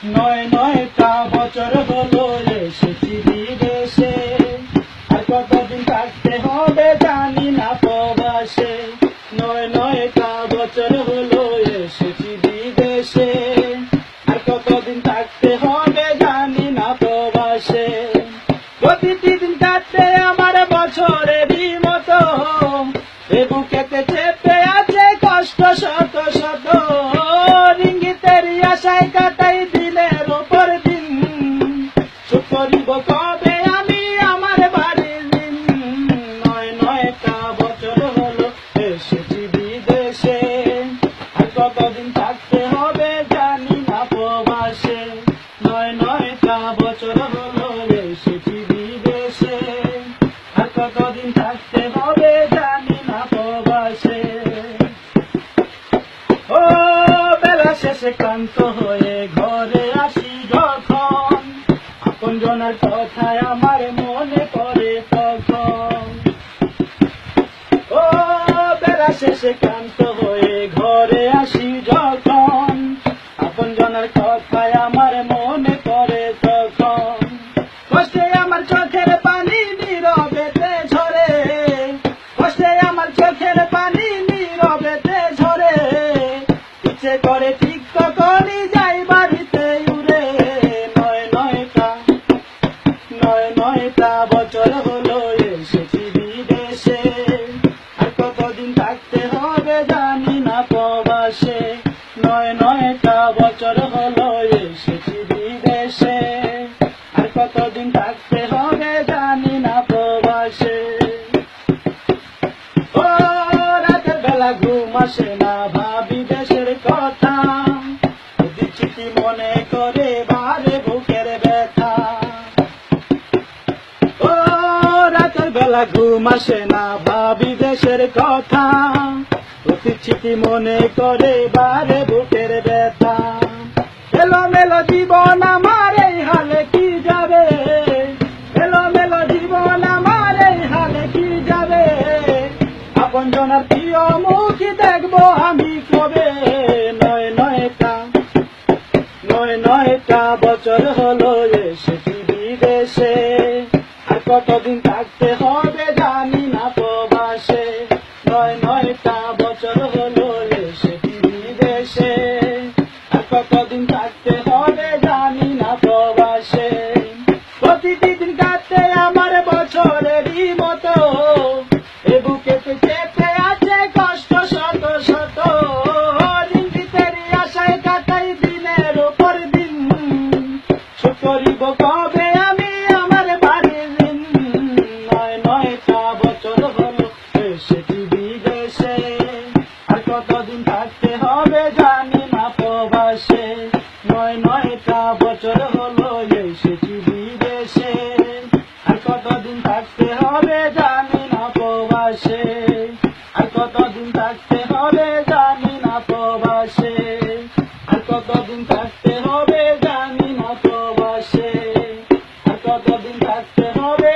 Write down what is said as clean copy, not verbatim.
নয়টা বছর হলো এসেছি বিদেশে, আর কতদিন থাকতে হবে জানি না প্রবাসে। নয়টা বছর হলো এসেছি বিদেশে, আর কতদিন থাকতে হবে জানি না প্রবাসে। প্রতিটি দিন কাটতে আমার বছরেরই মতো, এ বুকেতে চেপে আছে কষ্ট শত শত। রিঙ্গিতের আশায় কাটাই দিনের ওপর দিন, সুখ করিব কবে আমি আমার বাড়ির ঋণ। নয়টা বছর হলো এসেছি বিদেশে, আর কতদিন থাকতে হবে জানি না প্রবাসে। নয়টা বছর হলো এসেছি বিদেশে, আর কতদিন থাকতে হবে জানি না প্রবাসে। ও বেলা শেষে ক্লান্ত হয়ে ঘরে আসি যখন, আপনজনের কথায় আমার মনে পড়ে তখন। ও বেলা শেষে ক্লান্ত হয়ে ঘরে আসি যখন, আপনজনের কথায় আমার মনে পড়ে তখন। কষ্টে আমার চোখের পানি নীরবেতে ঝরে, কষ্টে আমার চোখের পানি নীরবেতে ঝরে। ইচ্ছে করে ঠিক কখনই যাই বাড়িতে উড়ে। নয়টা বছর হলো এসেছি বিদেশে, আর কতদিন থাকতে হবে জানি না প্রবাসে। নয়টা বছর হলো এসেছি বিদেশে, আর কতদিন থাকতে হবে জানি না প্রবাসে। ও রাতের বেলা ঘুম আসে না, ভাবি দেশের কথা, দিচ্ছি কি মনে করে বারে বুকের ব্যথা। ও রাতের বেলা ঘুম আসে না, ভাবি দেশের কথা, প্রতিচ্ছিতি মনে করে বারে বুকের ব্যথা। এলোমেলো জীবন আমার এই হালে কি যাবে, এলোমেলো জীবন আমার এই হালে কি যাবে। আপনজনের প্রিয় মুখী দেখবো আমি কবে। নয়টা বছর হলো এসেছি বিদেশে, আর কতদিন থাকতে হবে জানি না প্রবাসে। নয়টা বছর হলো এসেছি বিদেশে, আর কতদিন থাকতে হবে জানি না প্রবাসে। প্রতিটি দিন কাটতে আমার বছরেরই মতো, এ বুকেতে চেপে আছে কষ্ট শত শত। রিঙ্গিতের আশায় কাটাই দিনের ওপর দিন, সুখ করিব কবে আমি আমার বাড়ির ঋণ। নয়টা বছর হলো এসেছি বিদেশে, আর কতদিন থাকতে হবে জানি না প্রবাসে। নয়টা বছর হলো এসেছি বিদেশে, আর কতদিন থাকতে হবে জানি না প্রবাসে। আর কতদিন থাকতে হবে জানি না প্রবাসে, আর কতদিন থাকতে হবে জানি না প্রবাসে, আর কতদিন থাকতে হবে।